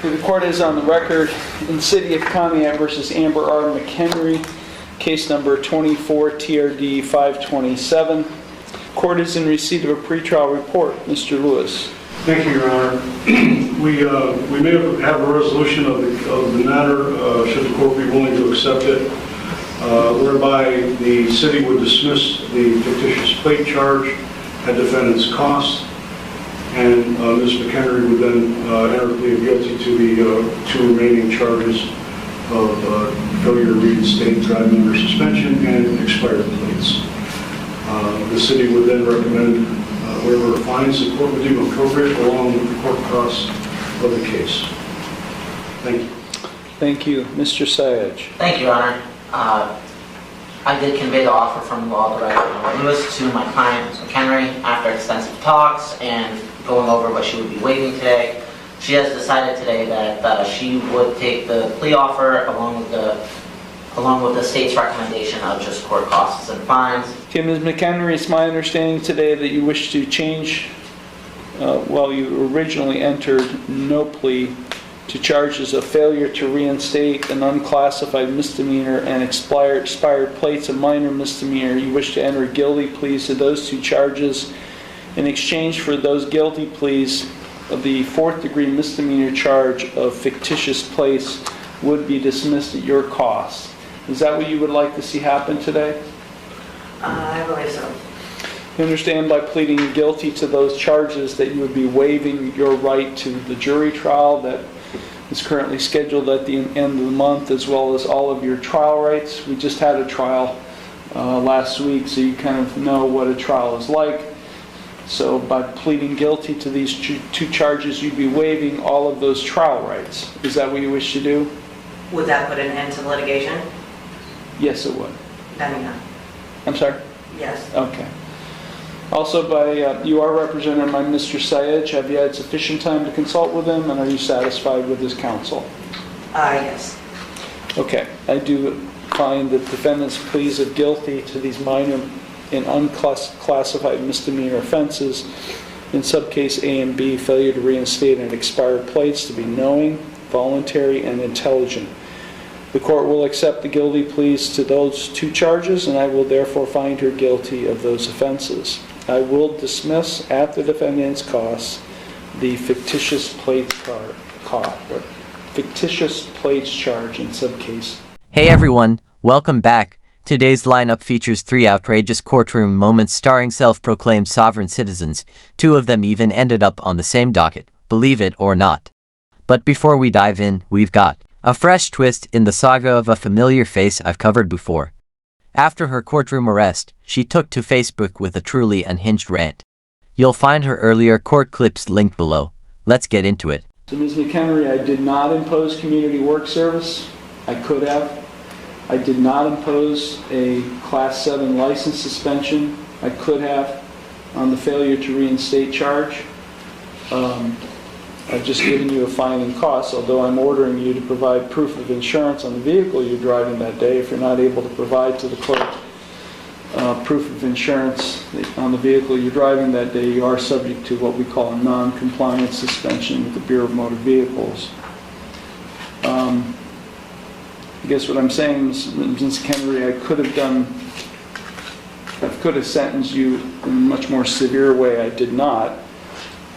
The court is on the record in City of Pontiac versus Amber R. McHenry, case number 24 TRD 527. Court is in receipt of a pretrial report. Mr. Lewis. Thank you, Your Honor. We may have a resolution of the matter, should the court be willing to accept it, whereby the city would dismiss the fictitious plate charge at defendant's cost, and Ms. McHenry would then enter plea of guilty to the two remaining charges of failure to reinstate driving under suspension and expired plates. The city would then recommend waiver of fines the court would deem appropriate along with the court costs of the case. Thank you. Thank you. Mr. Sayage. Thank you, Your Honor. I did convey the offer from Law Director Lewis to my client, Ms. McHenry, after extensive talks and going over what she would be waiving today. She has decided today that she would take the plea offer along with the state's recommendation of just court costs and fines. Okay, Ms. McHenry, it's my understanding today that you wish to change, you originally entered no plea to charges of failure to reinstate an unclassified misdemeanor and expired plates, a minor misdemeanor. You wish to enter guilty pleas to those two charges. In exchange for those guilty pleas, the fourth-degree misdemeanor charge of fictitious plates would be dismissed at your cost. Is that what you would like to see happen today? I believe so. You understand by pleading guilty to those charges that you would be waiving your right to the jury trial that is currently scheduled at the end of the month, as well as all of your trial rights. We just had a trial last week, so you kind of know what a trial is like. So by pleading guilty to these two charges, you'd be waiving all of those trial rights. Is that what you wish to do? Would that put an end to litigation? Yes, it would. I mean, no. I'm sorry? Yes. Okay. Also, you are represented by Mr. Sayage. Have you had sufficient time to consult with him, and are you satisfied with his counsel? Yes. Okay. I do find that defendants' pleas of guilty to these minor and unclassified misdemeanor offenses in subcase A and B, failure to reinstate and expired plates, to be knowing, voluntary, and intelligent. The court will accept the guilty pleas to those two charges, and I will therefore find her guilty of those offenses. I will dismiss at the defendant's cost the fictitious plates charge in subcase. Hey everyone, welcome back. Today's lineup features 3 outrageous courtroom moments starring self-proclaimed sovereign citizens. 2 of them even ended up on the same docket, believe it or not. But before we dive in, we've got a fresh twist in the saga of a familiar face I've covered before. After her courtroom arrest, she took to Facebook with a truly unhinged rant. You'll find her earlier court clips linked below. Let's get into it. So Ms. McHenry, I did not impose community work service. I could have. I did not impose a Class 7 license suspension. I could have on the failure to reinstate charge. I've just given you a fine and cost, although I'm ordering you to provide proof of insurance on the vehicle you're driving that day. If you're not able to provide to the clerk proof of insurance on the vehicle you're driving that day, you are subject to what we call a non-compliance suspension with the Bureau of Motor Vehicles. I guess what I'm saying is, Ms. Henry, I could have sentenced you in a much more severe way. I did not.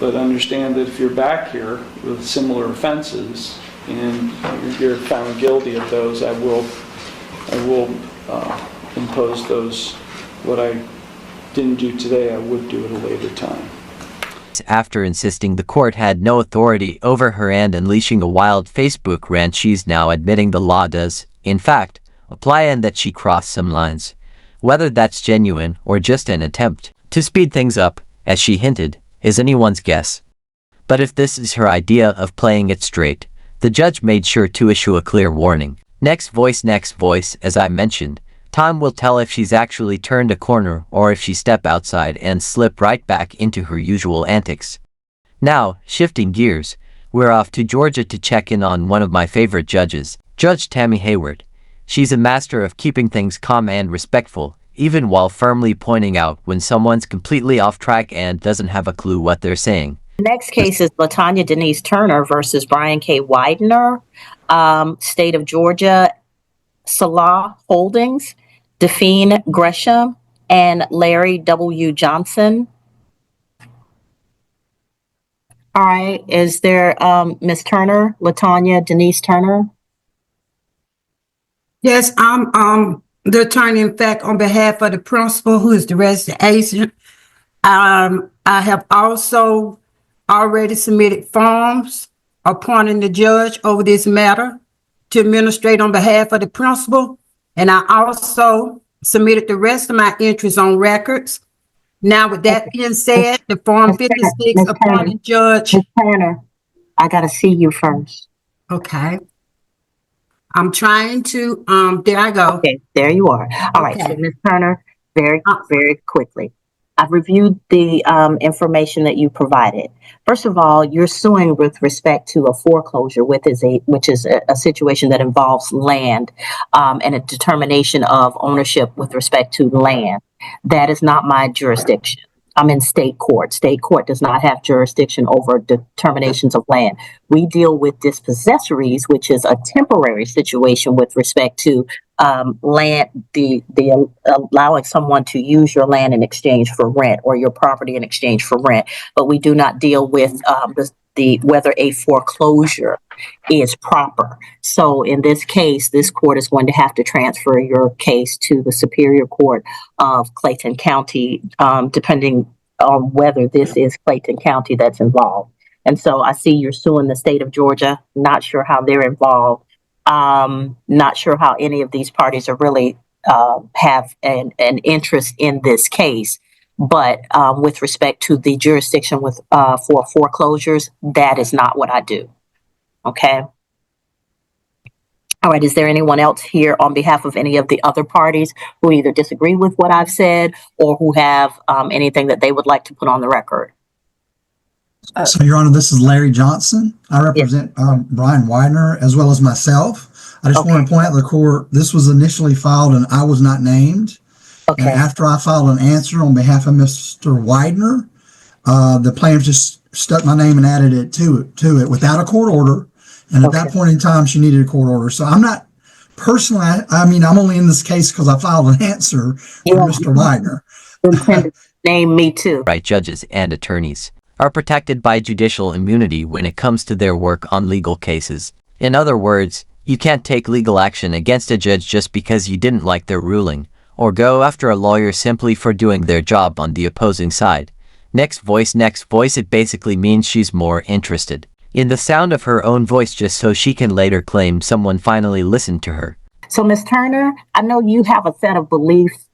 But understand that if you're back here with similar offenses and you're found guilty of those, I will impose those. What I didn't do today, I would do at a later time. After insisting the court had no authority over her and unleashing a wild Facebook rant, she's now admitting the law does, in fact, apply and that she crossed some lines. Whether that's genuine or just an attempt to speed things up, as she hinted, is anyone's guess. But if this is her idea of playing it straight, the judge made sure to issue a clear warning. Next voice, as I mentioned. Time will tell if she's actually turned a corner or if she stepped outside and slipped right back into her usual antics. Now, shifting gears, we're off to Georgia to check in on one of my favorite judges, Judge Tammy Hayward. She's a master of keeping things calm and respectful, even while firmly pointing out when someone's completely off track and doesn't have a clue what they're saying. Next case is LaTanya Denise Turner versus Brian K. Widener, State of Georgia, Salah Holdings, Delphine Gresham, and Larry W. Johnson. All right, is there Ms. Turner, LaTanya Denise Turner? Yes, I'm the attorney, in fact, on behalf of the principal, who is the registered agent. I have also already submitted forms appointing the judge over this matter to administrate on behalf of the principal. And I also submitted the rest of my entries on records. Now, with that being said, the Form Ms. Turner, 56 Ms. appointing judge. Ms. Turner, I gotta see you first. Okay. I'm trying to, there I go. Okay, there you are. All right, so Okay. Ms. Turner, very quickly. I've reviewed the information that you provided. First of all, you're suing with respect to a foreclosure, which is a situation that involves land and a determination of ownership with respect to land. That is not my jurisdiction. I'm in state court. State court does not have jurisdiction over determinations of land. We deal with dispossessories, which is a temporary situation with respect to land, the allowing someone to use your land in exchange for rent or your property in exchange for rent. But we do not deal with the whether a foreclosure is proper. So in this case, this court is going to have to transfer your case to the Superior Court of Clayton County, depending on whether this is Clayton County that's involved. And so I see you're suing the state of Georgia. Not sure how they're involved. Not sure how any of these parties are really have an interest in this case. But with respect to the jurisdiction with for foreclosures, that is not what I do. Okay. All right. Is there anyone else here on behalf of any of the other parties who either disagree with what I've said or who have anything that they would like to put on the record? So, Your Honor, this is Larry Johnson. I represent Brian Widener as well as myself. I just want to point out to the court, this was initially filed and I was not named. Okay. And after I filed an answer on behalf of Mr. Widener, the plaintiff just stuck my name and added it to it without a court order. And at that point in time, she needed a court order. So I'm not personally, I'm only in this case because I filed an answer for Mr. Widener. Name me too. Right, judges and attorneys are protected by judicial immunity when it comes to their work on legal cases. In other words, you can't take legal action against a judge just because you didn't like their ruling, or go after a lawyer simply for doing their job on the opposing side. Next voice, it basically means she's more interested in the sound of her own voice just so she can later claim someone finally listened to her. So, Ms. Turner, I know you have a set of beliefs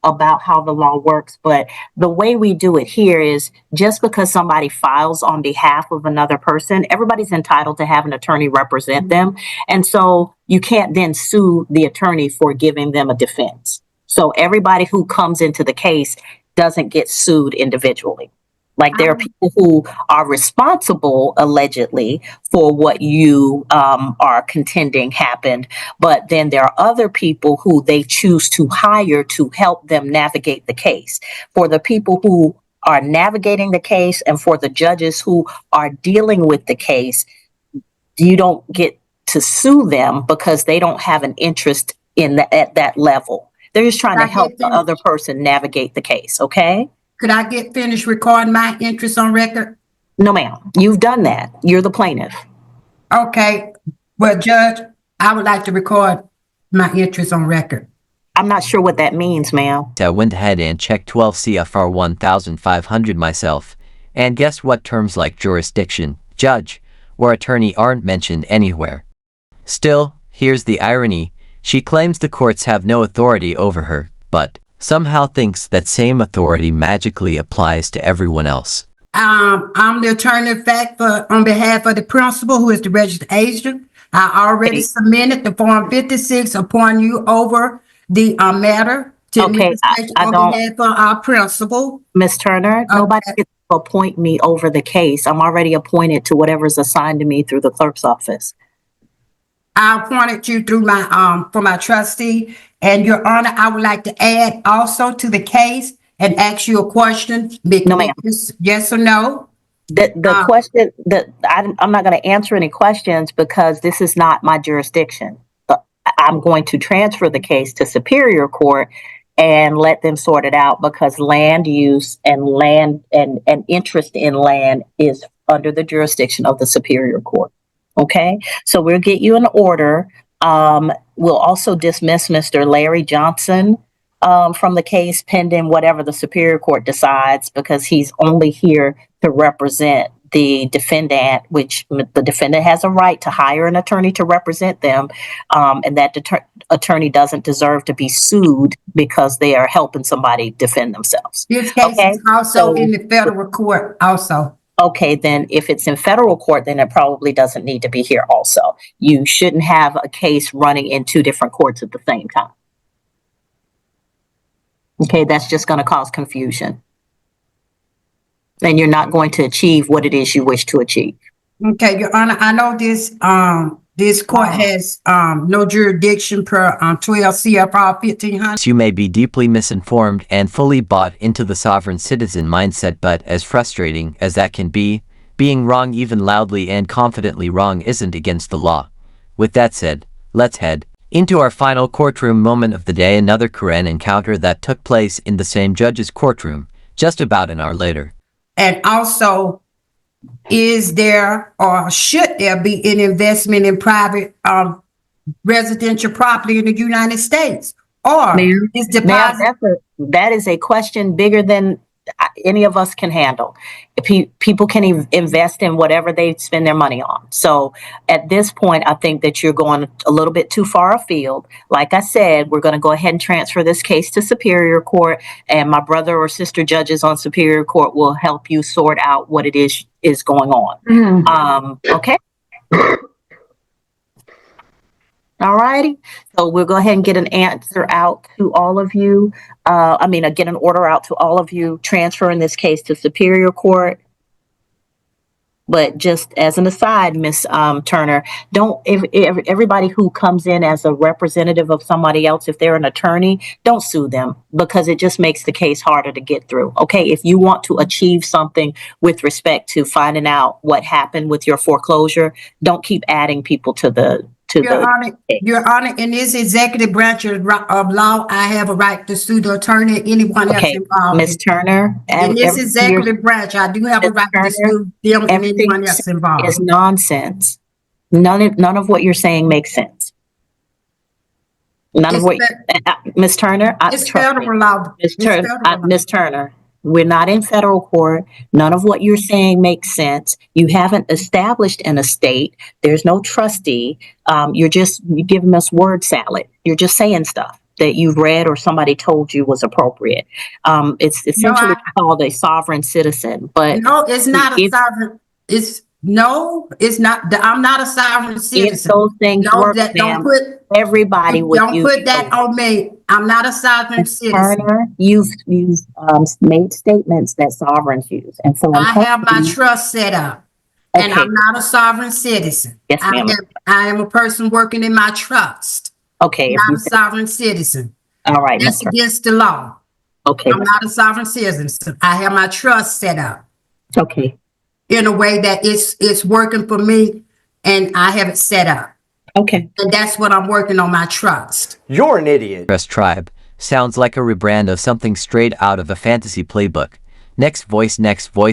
about how the law works, but the way we do it here is just because somebody files on behalf of another person, everybody's entitled to have an attorney represent them. And so you can't then sue the attorney for giving them a defense. So everybody who comes into the case doesn't get sued individually. Like there are people who are responsible, allegedly, for what you are contending happened. But then there are other people who they choose to hire to help them navigate the case. For the people who are navigating the case and for the judges who are dealing with the case, you don't get to sue them because they don't have an interest in at that level. They're just trying to help the other person navigate the case, okay? Could I get finished recording my interest on record? No, ma'am. You've done that. You're the plaintiff. Okay. Well, Judge, I would like to record my interest on record. I'm not sure what that means, ma'am. I went ahead and checked 12 CFR 1500 myself, and guess what? Terms like jurisdiction, judge, or attorney aren't mentioned anywhere. Still, here's the irony. She claims the courts have no authority over her, but somehow thinks that same authority magically applies to everyone else. I'm the attorney, in fact, on behalf of the principal, who is the registered agent. I already submitted the Form 56 upon you over the matter to administration on behalf of our principal. Ms. Turner, nobody gets to appoint me over the case. I'm already appointed to whatever's assigned to me through the clerk's office. I appointed you through my for my trustee, and Your Honor, I would like to add also to the case and ask you a question. No, ma'am. Yes or no? The question that I'm not going to answer any questions because this is not my jurisdiction. But I'm going to transfer the case to Superior Court and let them sort it out because land use and land and interest in land is under the jurisdiction of the Superior Court. Okay, so we'll get you an order. We'll also dismiss Mr. Larry Johnson from the case pending whatever the Superior Court decides because he's only here to represent the defendant, which the defendant has a right to hire an attorney to represent them, and that attorney doesn't deserve to be sued because they are helping somebody defend themselves. This case Okay, is also in the federal court also. Okay, then if it's in federal court, then it probably doesn't need to be here also. You shouldn't have a case running in two different courts at the same time. Okay, that's just going to cause confusion. And you're not going to achieve what it is you wish to achieve. Okay, Your Honor, I know this court has no jurisdiction per 12 CFR 1500. You may be deeply misinformed and fully bought into the sovereign citizen mindset, but as frustrating as that can be, being wrong even loudly and confidently wrong isn't against the law. With that said, let's head into our final courtroom moment of the day, another Karen encounter that took place in the same judge's courtroom just about an hour later. And also, is there or should there be an investment in private residential property in the United States? Or Ma'am, is deposit? that is a question bigger than any of us can handle. People can invest in whatever they spend their money on. So at this point, I think that you're going a little bit too far afield. Like I said, we're going to go ahead and transfer this case to Superior Court, and my brother or sister judges on Superior Court will help you sort out what it is going on. Okay. All righty. So we'll go ahead and get an answer out to all of you. Get an order out to all of you transferring this case to Superior Court. But just as an aside, Miss Turner, everybody who comes in as a representative of somebody else, if they're an attorney, don't sue them because it just makes the case harder to get through. Okay, if you want to achieve something with respect to finding out what happened with your foreclosure, don't keep adding people to the Your Honor, in this executive branch of law, I have a right to sue the attorney, anyone else Okay, involved. Ms. Turner. In this executive branch, I do have a right to sue them and anyone else involved. Is nonsense. None of what you're saying makes sense. None of what, Ms. Turner. It's federal law. Ms. Turner, we're not in federal court. None of what you're saying makes sense. You haven't established an estate. There's no trustee. You're giving us word salad. You're just saying stuff that you've read or somebody told you was appropriate. It's essentially called a sovereign citizen, but no, it's not a sovereign. It's not. I'm not a sovereign citizen. If those things work, don't put everybody. Don't put that on me. I'm not a sovereign citizen. Turner, you've made statements that sovereigns use, and so I have my trust set up, and I'm not a sovereign citizen. Yes, ma'am. I am a person working in my trust. Okay, not a sovereign citizen. All right, that's against the law. Okay, I'm not a sovereign citizen. I have my trust set up. Okay. In a way that it's working for me, and I have it set up. Okay. And that's what I'm working on, my trust. You're an idiot. Trust Tribe sounds like a rebrand of something straight out of a fantasy playbook. Next voice.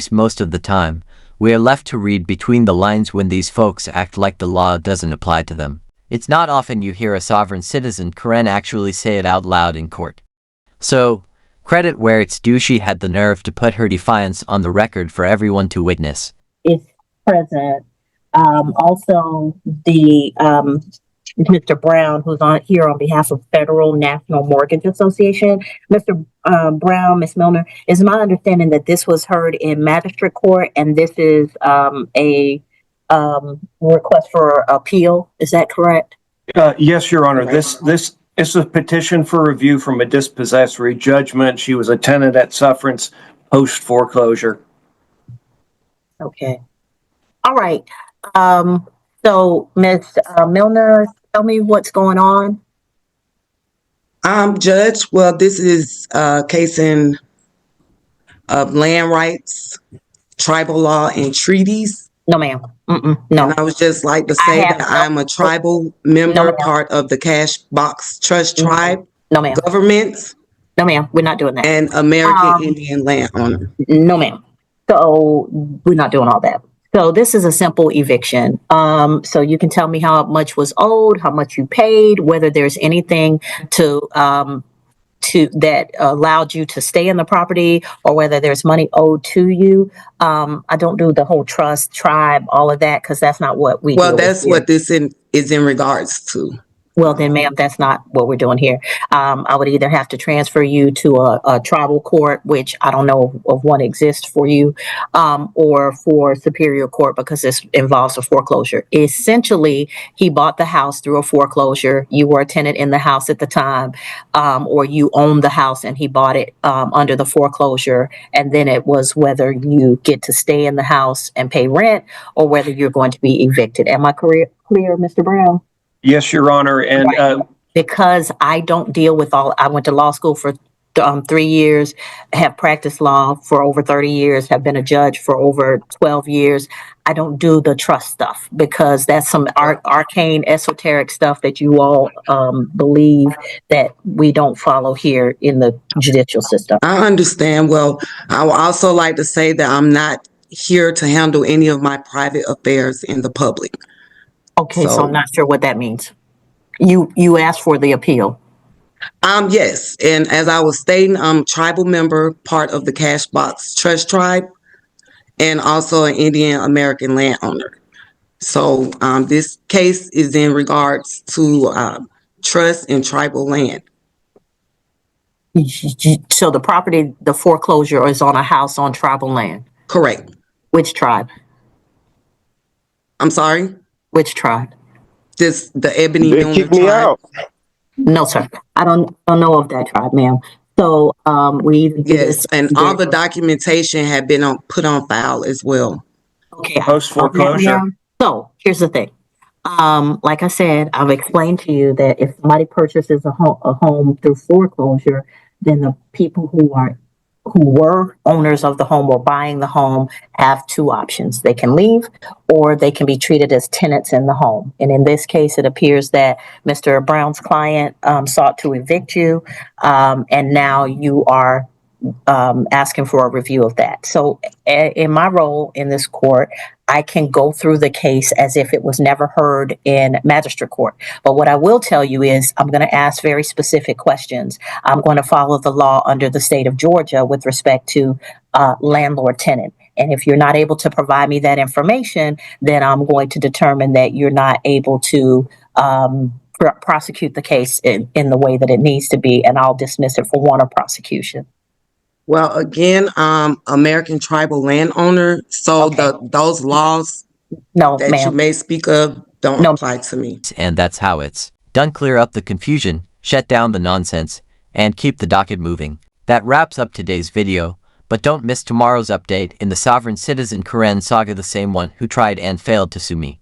Most of the time, we are left to read between the lines when these folks act like the law doesn't apply to them. It's not often you hear a sovereign citizen Karen actually say it out loud in court. So, credit where it's due, she had the nerve to put her defiance on the record for everyone to witness. Is present. Also, the Mr. Brown, who's on here on behalf of Federal National Mortgage Association. Mr. Brown, Ms. Milner, is my understanding that this was heard in magistrate court, and this is a request for appeal. Is that correct? Yes, Your Honor. This is a petition for review from a dispossessory judgment. She was a tenant at sufferance post foreclosure. Okay. All right. So, Ms. Milner, tell me what's going on. Judge, well, this is a case of land rights tribal law and treaties. No, ma'am. Mm-mm, no. And I would just like to I say have that no- I'm a tribal No, member, ma'am. part of the Cash Box Trust Tribe, No, ma'am. governments, No, ma'am. We're not doing that. and American Um, Indian landowner. No, ma'am. So we're not doing all that. So this is a simple eviction. So you can tell me how much was owed, how much you paid, whether there's anything to that allowed you to stay in the property, or whether there's money owed to you. I don't do the whole trust, tribe, all of that, because that's not what we Well, deal with that's here. what this is in regards to. Well, then, ma'am, that's not what we're doing here. I would either have to transfer you to a tribal court, which I don't know of one exists for you, or for Superior Court, because this involves a foreclosure. Essentially, he bought the house through a foreclosure. You were a tenant in the house at the time, or you owned the house and he bought it under the foreclosure. And then it was whether you get to stay in the house and pay rent, or whether you're going to be evicted. Am I clear, Mr. Brown? Yes, Your Honor. And Because I don't deal with I went to law school for 3 years, have practiced law for over 30 years, have been a judge for over 12 years. I don't do the trust stuff because that's some arcane, esoteric stuff that you all believe that we don't follow here in the judicial system. I understand. Well, I would also like to say that I'm not here to handle any of my private affairs in the public. Okay, so I'm not sure what that means. You asked for the appeal. Yes, and as I was stating, I'm tribal member, part of the Cash Box Trust Tribe, and also an Indian American landowner. So this case is in regards to trust and tribal land. So the property, the foreclosure is on a house on tribal land. Correct. Which tribe? I'm sorry? Which tribe? The Ebony They Nooner kicked me tribe. out. No, sir. I don't know of that tribe, ma'am. So we either do Yes, this. and all the documentation had been put on file as well. Okay. Post foreclosure. So here's the thing. Like I said, I've explained to you that if somebody purchases a home through foreclosure, then the people who were owners of the home or buying the home have two options. They can leave, or they can be treated as tenants in the home. And in this case, it appears that Mr. Brown's client sought to evict you, and now you are asking for a review of that. So in my role in this court, I can go through the case as if it was never heard in magistrate court. But what I will tell you is I'm going to ask very specific questions. I'm going to follow the law under the state of Georgia with respect to landlord tenant. And if you're not able to provide me that information, then I'm going to determine that you're not able to prosecute the case in the way that it needs to be, and I'll dismiss it for want of prosecution. Well, again, American tribal landowner. So those laws that you may speak of don't apply to me. And that's how it's done. Clear up the confusion, shut down the nonsense, and keep the docket moving. That wraps up today's video, but don't miss tomorrow's update in the Sovereign Citizen KARENS saga, the same one who tried and failed to sue me.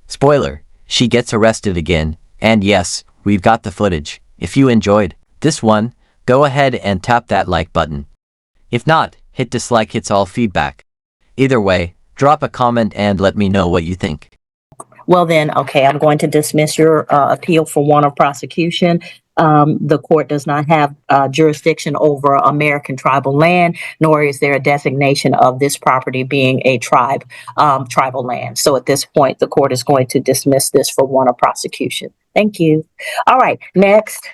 Spoiler, she gets arrested again, and yes, we've got the footage. If you enjoyed this one, go ahead and tap that like button. If not, hit dislike, it's all feedback. Either way, drop a comment and let me know what you think. Well then, okay, I'm going to dismiss your appeal for want of prosecution. The court does not have jurisdiction over American tribal land, nor is there a designation of this property being a tribal land. So at this point, the court is going to dismiss this for want of prosecution. Thank you. All right, next.